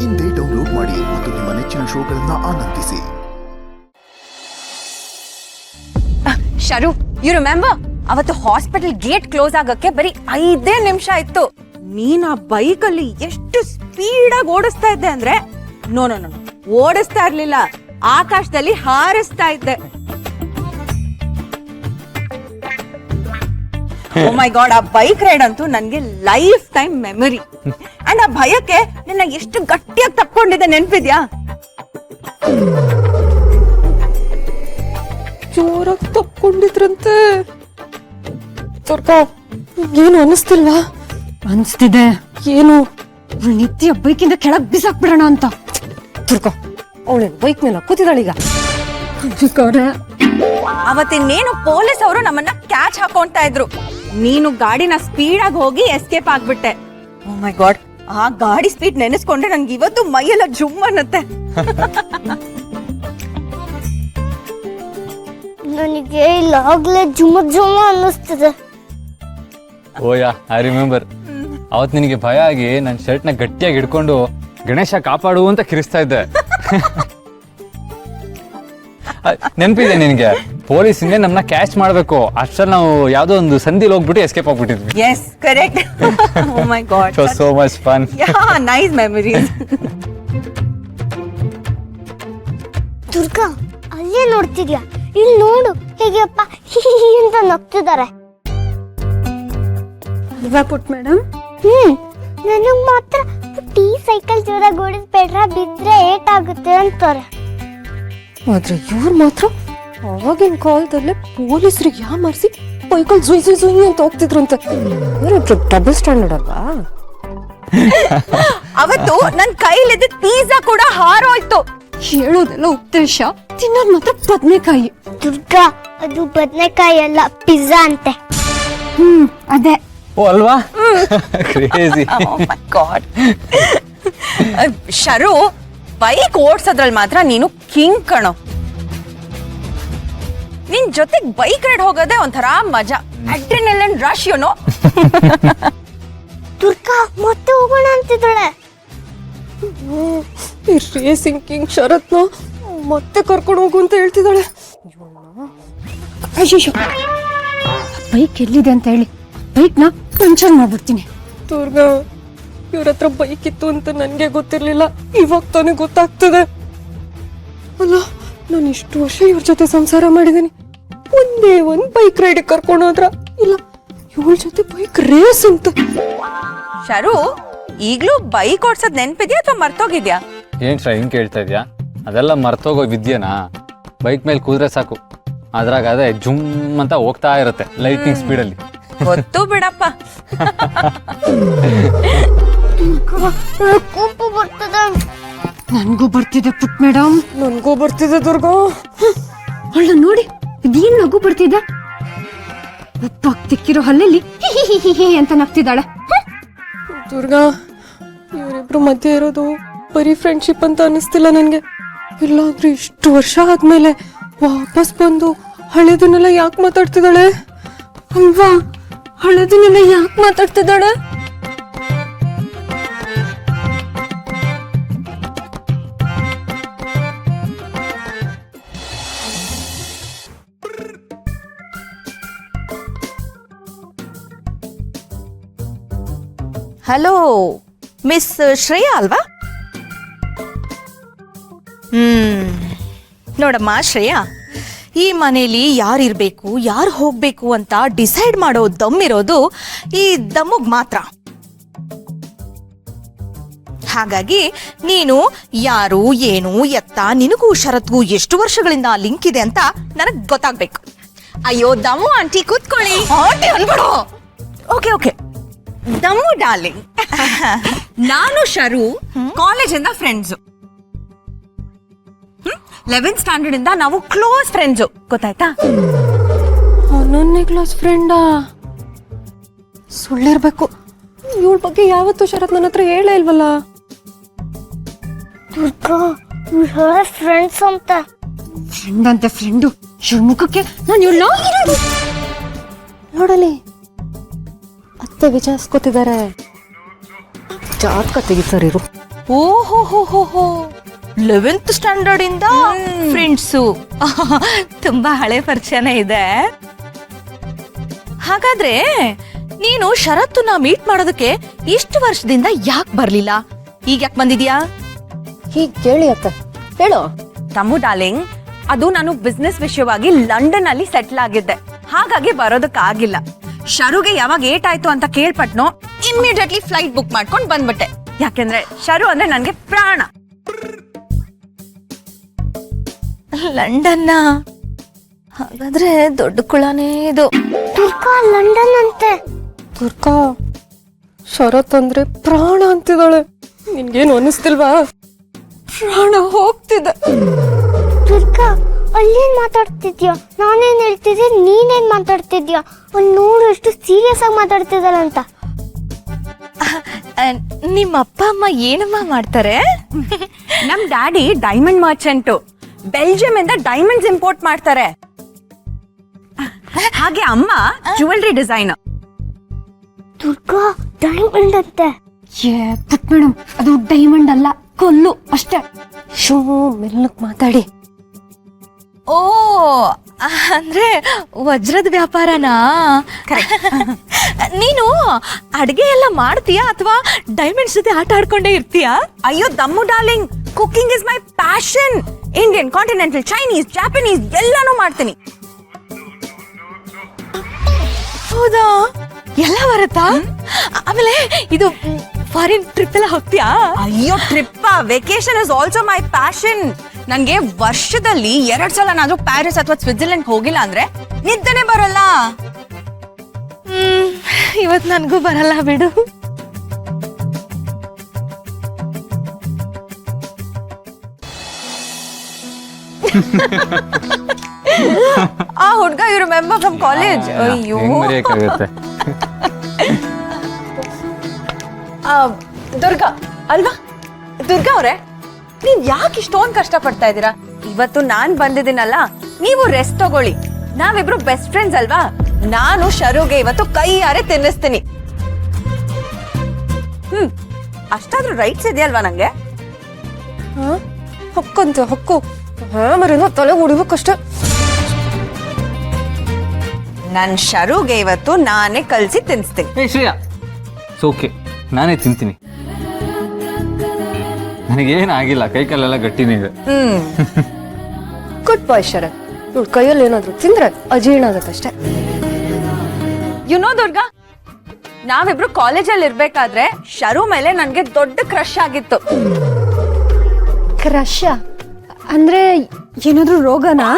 ಇಂದೇ ಡೌನ್ಲೋಡ್ ಮಾಡಿ ಮತ್ತು ನಿಮ್ಮ ನೆಚ್ಚಿನ ಶೋಗಳನ್ನ ಆನಂದಿಸಿ. ಶರು, ಯು ರಿಮೆಂಬರ್ ಅವತ್ತು ಹಾಸ್ಪಿಟಲ್ ಗೇಟ್ ಕ್ಲೋಸ್ ಆಗಕ್ಕೆ ಬರೀ 5 ನಿಮಿಷ ಇತ್ತು. ನೀನ್ ಆ ಬೈಕ್ ಅಲ್ಲಿ ಎಷ್ಟು ಸ್ಪೀಡ್ ಆಗಿ ಓಡಿಸ್ತಾ ಇದ್ದೆ ಅಂದ್ರೆ ನೋ ಓಡಿಸ್ತಾ ಇರ್ಲಿಲ್ಲ, ಆಕಾಶದಲ್ಲಿ ಹಾರಿಸ್ತಾ ಇದ್ದೆ. ಓ ಮೈ ಗಾಡ್, ಆ ಬೈಕ್ ರೈಡ್ ಅಂತೂ ನನ್ಗೆ ಲೈಫ್ ಟೈಮ್ ಮೆಮೊರಿ. ಅಂಡ್ ಆ ಭಯಕ್ಕೆ ನಿನ್ನ ಎಷ್ಟು ಗಟ್ಟಿಯಾಗಿ ತಪ್ಕೊಂಡಿದ್ದೆ ನೆನ್ಪಿದ್ಯಾ? ಜೋರಾಗಿ ತಪ್ಕೊಂಡಿದ್ರಂತೆ. ಏನು ಅನಿಸ್ತಿಲ್ವಾ? ಅನ್ಸ್ತಿದೆ. ಏನು? ನಿತ್ಯ ಬೈಕಿಂದ ಕೆಳಗ್ ಬಿಸಾಕ್ಬಿಡೋಣ ಅಂತ. ತುರ್ಕೋ, ಅವಳು ಬೈಕ್ ಮೇಲೆ ಕೂತಿದ್ದಾಳೀಗ. ಅವತ್ತಿನ್ನೇನು ಪೊಲೀಸ್ ಅವರು ನಮ್ಮನ್ನ ಕ್ಯಾಚ್ ಹಾಕೊಂತಾ ಇದ್ರು. ನೀನು ಗಾಡಿನ ಸ್ಪೀಡ್ ಆಗಿ ಹೋಗಿ ಎಸ್ಕೇಪ್ ಆಗ್ಬಿಟ್ಟೆ. ಓ ಮೈ ಗಾಡ್, ಆ ಗಾಡಿ ಸ್ಪೀಡ್ ನೆನೆಸ್ಕೊಂಡ್ರೆ ನಂಗೆ ಇವತ್ತು ಮೈಯೆಲ್ಲ ಜುಮ್ ಅನ್ನತ್ತೆ. ನನಗೆ ಇಲ್ಲಾಗ್ಲೇ ಜುಮ ಅನ್ನಿಸ್ತದೆ. ಓಯಾ, ಐ ರಿಮೆಂಬರ್. ಅವತ್ ನಿನಗೆ ಭಯ ಆಗಿ ನನ್ನ ಶರ್ಟ್ ನ ಗಟ್ಟಿಯಾಗಿ ಹಿಡ್ಕೊಂಡು ಗಣೇಶ ಕಾಪಾಡು ಅಂತ ಕಿರಿಸ್ತಾ ಇದ್ದೆ. ನೆನಪಿದೆ ನಿನಗೆ? ಪೊಲೀಸ್ ಇನ್ನೇ ನಮ್ಮನ್ನ ಕ್ಯಾಚ್ ಮಾಡ್ಬೇಕು ಅಷ್ಟ್ರಲ್ಲಿ ನಾವು ಯಾವ್ದೋ ಒಂದು ಸಂದಿಲ್ ಹೋಗ್ಬಿಟ್ಟು ಎಸ್ಕೇಪ್ ಆಗ್ಬಿಟ್ಟಿದ್ವಿ. Yes, correct. Oh my God, it was so much fun. Nice memories. Durga, ಅಲ್ಲೇ ನೋಡ್ತಿದ್ಯಾ? ಇಲ್ಲಿ ನೋಡು, ಹೇಗೆಪ್ಪ ಅಂತ ನಗ್ತಿದ್ದಾರೆ. ಅಲ್ವಾ ಪುಟ್ ಮೇಡಮ್? ನನಗ್ ಮಾತ್ರ ಟೀ ಸೈಕಲ್ ಜೋರಾಗಿ ಓಡಿಸ್ಬೇಡ್ರ, ಬಿದ್ರೆ ಏಟಾಗುತ್ತೆ ಅಂತಾರೆ. ಆದ್ರೆ ಇವ್ರು ಮಾತ್ರ ಅವಾಗಿನ ಕಾಲದಲ್ಲೇ ಪೊಲೀಸರಿಗೆ ಯಾಮಾರಿಸಿ ಬೈಕಲ್ ಜುಯ್ ಅಂತ ಹೋಗ್ತಿದ್ರಂತೆ. ಡಬಲ್ ಸ್ಟ್ಯಾಂಡರ್ಡ್ ಅಲ್ವಾ? ಅವತ್ತು ನನ್ ಕೈಲಿದ್ದ ಪಿಜ್ಜಾ ಕೂಡ ಹಾರೋಯ್ತು. ಹೇಳೋದೆಲ್ಲ ಉದ್ದೇಶ, ತಿನ್ನೋದ್ ಮಾತ್ರ ಬದ್ನೆಕಾಯಿ. ದುರ್ಗಾ, ಅದು ಬದನೆಕಾಯಿ ಅಲ್ಲ, ಪಿಜ್ಜಾ ಅಂತೆ. ಅದೇ. ಓ ಅಲ್ವಾ? Crazy. O my god. Sharu, bike ಓಡ್ಸೋದ್ರಲ್ಲಿ ಮಾತ್ರ ನೀನು ಕಿಂಗ್ ಕಣೋ. ನಿನ್ ಜೊತೆಗ್ ಬೈಕ್ ರೈಡ್ ಹೋಗೋದೇ ಒಂಥರ ಮಜಾ. Adrenaline rush, YONO. ದುರ್ಗಾ, ಮತ್ತೆ ಹೋಗೋಣ ಅಂತಿದ್ದಾಳೆ. ಈ ರೇಸಿಂಗ್ ಕಿಂಗ್ ಶರತ್ನ ಮತ್ತೆ ಕರ್ಕೊಂಡು ಹೋಗು ಅಂತ ಹೇಳ್ತಿದ್ದಾಳೆ. ಅಯ್ಯೋ, ಬೈಕ್ ಎಲ್ಲಿದೆ ಅಂತ ಹೇಳಿ ಬೈಕ್ ನ ಪಂಚರ್ ಮಾಡ್ಬಿಡ್ತೀನಿ. ದುರ್ಗಾ, ಇವ್ರ ಹತ್ರ ಬೈಕ್ ಇತ್ತು ಅಂತ ನನ್ಗೆ ಗೊತ್ತಿರ್ಲಿಲ್ಲ, ಇವಾಗ ತಾನೇ ಗೊತ್ತಾಗ್ತದೆ. ಅಲ್ಲ, ನಾನು ಇಷ್ಟು ವರ್ಷ ಇವ್ರ ಜೊತೆ ಸಂಸಾರ ಮಾಡಿದ್ದೀನಿ, ಒಂದೇ ಒಂದ್ ಬೈಕ್ ರೈಡ್ ಕರ್ಕೊಂಡು ಹೋದ್ರ ಇಲ್ಲ, ಇವಳ ಜೊತೆ ಬೈಕ್ ರೇಸ್ ಅಂತ. ಶರು, ಈಗ್ಲೂ ಬೈಕ್ ಓಡ್ಸೋದ್ ನೆನ್ಪಿದ್ಯಾ ಅಥವಾ ಮರ್ತೋಗಿದ್ಯಾ? ಏನ್ ಶ್ರಾ ಹಿಂಗ್ ಕೇಳ್ತಾ ಇದ್ಯಾ? ಅದೆಲ್ಲ ಮರ್ತೋಗೋ ವಿದ್ಯೆನಾ? ಬೈಕ್ ಮೇಲೆ ಕೂದ್ರೆ ಸಾಕು, ಅದ್ರಾಗ ಅದೇ ಜುಮ್ ಅಂತ ಹೋಗ್ತಾ ಇರುತ್ತೆ ಲೈಟ್ನಿಂಗ್ ಸ್ಪೀಡಲ್ಲಿ. ಗೊತ್ತು ಬಿಡಪ್ಪ. ಕೋಪ ಬರ್ತದೆ. ನನ್ಗೂ ಬರ್ತಿದೆ ಪುಟ್ ಮೇಡಮ್. ನನ್ಗೂ ಬರ್ತಿದೆ ದುರ್ಗಾ. ಒಳ್ಳ ನೋಡಿ, ಇದೇನ್ ನಗು ಬರ್ತಿದೆ? ಉಪ್ಪಾಗ್ ತಿಕ್ಕಿರೋ ಹಲ್ಲಲ್ಲಿ ಹಿ ಅಂತ ನಗ್ತಿದ್ದಾಳೆ. ದುರ್ಗಾ, ಇವರಿಬ್ರು ಮಧ್ಯೆ ಇರೋದು ಬರೀ ಫ್ರೆಂಡ್ಶಿಪ್ ಅಂತ ಅನಿಸ್ತಿಲ್ಲ ನನ್ಗೆ. ಇಲ್ಲಾಂದ್ರೆ ಇಷ್ಟು ವರ್ಷ ಆದ್ಮೇಲೆ ವಾಪಸ್ ಬಂದು ಹಳೆದನ್ನೆಲ್ಲ ಯಾಕೆ ಮಾತಾಡ್ತಿದ್ದಾಳೆ ಅಲ್ವಾ? ಹಳದಿನೆಲ್ಲ ಯಾಕೆ ಮಾತಾಡ್ತಿದ್ದಾಳೆ? ಹಲೋ, ಮಿಸ್ ಶ್ರೇಯಾ ಅಲ್ವಾ? ನೋಡಮ್ಮ ಶ್ರೇಯಾ, ಈ ಮನೇಲಿ ಯಾರಿರ್ಬೇಕು, ಯಾರು ಹೋಗ್ಬೇಕು ಅಂತ ಡಿಸೈಡ್ ಮಾಡೋ ದಮ್ಮಿರೋದು ಈ ದಮ್ಮಗ್ ಮಾತ್ರ. ಹಾಗಾಗಿ ನೀನು ಯಾರು, ಏನು, ಎತ್ತ, ನಿನಗೂ ಶರತ್ಗೂ ಎಷ್ಟು ವರ್ಷಗಳಿಂದ ಲಿಂಕ್ ಇದೆ ಅಂತ ನನಗ್ ಗೊತ್ತಾಗ್ಬೇಕು. ಅಯ್ಯೋ ದಮ್ಮು ಆಂಟಿ, ಕೂತ್ಕೊಳ್ಳಿ. ಆಂಟಿ ಅನ್ಬೇಡ. ಓಕೆ, ದಮ್ಮು ಡಾರ್ಲಿಂಗ್, ನಾನು ಶರು ಕಾಲೇಜಿಂದ ಫ್ರೆಂಡ್ಸು. 11th ಸ್ಟ್ಯಾಂಡರ್ಡ್ ಇಂದ ನಾವು ಕ್ಲೋಸ್ ಫ್ರೆಂಡ್ಸು, ಗೊತ್ತಾಯ್ತಾ? 11ನೇ ಕ್ಲಾಸ್ ಫ್ರೆಂಡಾ? ಸುಳ್ಳಿರ್ಬೇಕು. ಇವಳ ಬಗ್ಗೆ ಯಾವತ್ತೂ ಶರತ್ ನನ್ನ ಹತ್ರ ಹೇಳೇ ಇಲ್ವಲ್ಲ. ದುರ್ಗಾ, ಫ್ರೆಂಡ್ಸ್ ಅಂತ. ಫ್ರೆಂಡ್ ಅಂತೆ ಫ್ರೆಂಡು. ಇವ್ರ ಮುಖಕ್ಕೆ ನಾನು ಇವಳು ನೋಡಲಿ, ಅತ್ತೆ ವಿಚಾರಿಸ್ಕೊತಿದ್ದಾರೆ. ಜಾತಕ ತೆಗಿತಾರಿರು. ಓಹೋ ಹೋ ಹೋ ಹೋ 11th ಸ್ಟ್ಯಾಂಡರ್ಡ್ ಇಂದ ಫ್ರೆಂಡ್ಸು. ತುಂಬಾ ಹಳೆ ಪರಿಚಯನೇ ಇದೆ. ಹಾಗಾದ್ರೆ ನೀನು ಶರತ್ತನ್ನ ಮೀಟ್ ಮಾಡೋದಕ್ಕೆ ಇಷ್ಟು ವರ್ಷದಿಂದ ಯಾಕೆ ಬರ್ಲಿಲ್ಲ? ಈಗ ಯಾಕೆ ಬಂದಿದ್ಯಾ? ಹೀಗ್ ಕೇಳಿ ಅತ್ತ ಹೇಳು. ತಮ್ಮು ಡಾರ್ಲಿಂಗ್, ಅದು ನಾನು ಬಿಸ್ನೆಸ್ ವಿಷಯವಾಗಿ ಲಂಡನ್ ಅಲ್ಲಿ ಸೆಟ್ಲ್ ಆಗಿದ್ದೆ, ಹಾಗಾಗಿ ಬರೋದಕ್ಕಾಗಿಲ್ಲ. ಶರುಗೆ ಯಾವಾಗ ಏಟ್ ಆಯ್ತು ಅಂತ ಕೇಳ್ಪಟ್ನೋ ಇಮ್ಮಿಡಿಯೇಟ್ಲಿ ಫ್ಲೈಟ್ ಬುಕ್ ಮಾಡ್ಕೊಂಡು ಬಂದ್ಬಿಟ್ಟೆ. ಯಾಕೆಂದ್ರೆ ಶರು ಅಂದ್ರೆ ನನ್ಗೆ ಪ್ರಾಣ. ಲಂಡನ್ನ ಹಾಗಾದ್ರೆ ದೊಡ್ಡ ಕುಳನೇ ಇದು. ದುರ್ಗಾ ಲಂಡನ್ ಅಂತೆ. ದುರ್ಗಾ ಶರತ್ ಅಂದ್ರೆ ಪ್ರಾಣ ಅಂತಿದ್ದಾಳೆ. ನಿನ್ಗೇನು ಅನ್ನಿಸ್ತಿಲ್ವಾ? ಪ್ರಾಣ ಹೋಗ್ತಿದೆ. ದುರ್ಗಾ ಅಲ್ಲೇನ್ ಮಾತಾಡ್ತಿದ್ಯಾ? ನಾನೇನ್ ಹೇಳ್ತಿದ್ದೆ, ನೀನೇನ್ ಮಾತಾಡ್ತಿದ್ಯಾ? ಒಂದ್ ನೋಡು ಎಷ್ಟು ಸೀರಿಯಸ್ ಆಗಿ ಮಾತಾಡ್ತಿದ್ದಾಳಂತ. ನಿಮ್ಮ ಅಪ್ಪ ಅಮ್ಮ ಏನಮ್ಮ ಮಾಡ್ತಾರೆ? ನಮ್ ಡ್ಯಾಡಿ ಡೈಮಂಡ್ ಮರ್ಚೆಂಟು, ಬೆಲ್ಜಿಯಂ ಇಂದ ಡೈಮಂಡ್ಸ್ ಇಂಪೋರ್ಟ್ ಮಾಡ್ತಾರೆ. ಹಾಗೆ ಅಮ್ಮ ಜ್ಯುವೆಲ್ರಿ ಡಿಸೈನರ್. ದುರ್ಗಾ ಡೈಮಂಡ್ ಅಂತೆ. ಮೇಡಮ್, ಅದು ಡೈಮಂಡ್ ಅಲ್ಲ, ಕೊಲ್ಲು ಅಷ್ಟೇ. ಶೋ ಮೆಲ್ಲಕ್ ಮಾತಾಡಿ. ಓ, ಅಂದ್ರೆ ವಜ್ರದ ವ್ಯಾಪಾರನಾ? ನೀನು ಅಡ್ಗೆ ಎಲ್ಲ ಮಾಡ್ತೀಯಾ ಅಥವಾ ಡೈಮಂಡ್ಸ್ ಜೊತೆ ಆಟ ಆಡ್ಕೊಂಡೇ ಇರ್ತೀಯಾ? ಅಯ್ಯೋ ದಮ್ಮು darling, cooking is my passion. Indian, continental, Chinese, Japanese ಎಲ್ಲಾನು ಮಾಡ್ತೀನಿ. ಹೌದಾ? ಎಲ್ಲ ಬರುತ್ತಾ? ಆಮೇಲೆ ಇದು ಫಾರಿನ್ ಟ್ರಿಪ್ ಎಲ್ಲ ಹೋಗ್ತೀಯಾ? ಅಯ್ಯೋ trip, vacation is also my passion. ನಂಗೆ ವರ್ಷದಲ್ಲಿ 2 ಸಲನಾದ್ರೂ ಪ್ಯಾರಿಸ್ ಅಥವಾ ಸ್ವಿಟ್ಜರ್ಲೆಂಡ್ ಹೋಗಿಲ್ಲ ಅಂದ್ರೆ ನಿದ್ದೆನೆ ಬರಲ್ಲ. ಇವತ್ ನನ್ಗೂ ಬರಲ್ಲ ಬಿಡು. ಆ ಹುಡ್ಗ ಯು ರಿಮೆಂಬರ್ ಫ್ರಮ್ ಕಾಲೇಜ್. ಅಯ್ಯೋ ಹೆಂಗ್ ಮರೆಯಕ್ಕಾಗತ್ತೆ? ದುರ್ಗಾ ಅಲ್ವಾ? ದುರ್ಗಾ ಅವ್ರೆ, ನೀವ್ ಯಾಕೆ ಇಷ್ಟೊಂದು ಕಷ್ಟ ಪಡ್ತಾ ಇದ್ದೀರಾ? ಇವತ್ತು ನಾನ್ ಬಂದಿದ್ದೀನಲ್ಲ, ನೀವು ರೆಸ್ಟ್ ತಗೊಳ್ಳಿ. ನಾವಿಬ್ರು ಬೆಸ್ಟ್ ಫ್ರೆಂಡ್ಸ್ ಅಲ್ವಾ? ನಾನು ಶರುಗೆ ಇವತ್ತು ಕೈಯಾರೆ ತಿನ್ನಿಸ್ತೀನಿ. ಅಷ್ಟಾದ್ರೂ ರೈಟ್ಸ್ ಇದೆಯಲ್ವಾ ನಂಗೆ? ಹೊಕ್ಕಂತೆ ಹೊಕ್ಕು. ಮರೇನೋ ತಲೆ ಹೊಡಿಬೇಕಷ್ಟೆ. ನನ್ ಶರುಗೆ ಇವತ್ತು ನಾನೇ ಕಲ್ಸಿ ತಿನ್ನಿಸ್ತೀನಿ. ಏ ಶ್ರೇಯಾ, ಓಕೆ, ನಾನೇ ತಿಂತೀನಿ. ನನಗೇನಾಗಿಲ್ಲ, ಕೈ ಕಾಲೆಲ್ಲ ಗಟ್ಟಿನೇ ಇದೆ. ಗುಡ್ ಬಾಯ್ ಶರತ್. ಇವ್ಳ ಕೈಯಲ್ಲಿ ಏನಾದ್ರು ತಿಂದ್ರೆ ಅಜೀರ್ಣ ಆಗತ್ತಷ್ಟೇ. ಯುನೋ ದುರ್ಗಾ, ನಾವಿಬ್ರು ಕಾಲೇಜಲ್ಲಿ ಇರ್ಬೇಕಾದ್ರೆ ಶರು ಮೇಲೆ ನನ್ಗೆ ದೊಡ್ಡ ಕ್ರಶ್ ಆಗಿತ್ತು. ಕ್ರಶ ಅಂದ್ರೆ ಏನಾದ್ರೂ ರೋಗನಾ?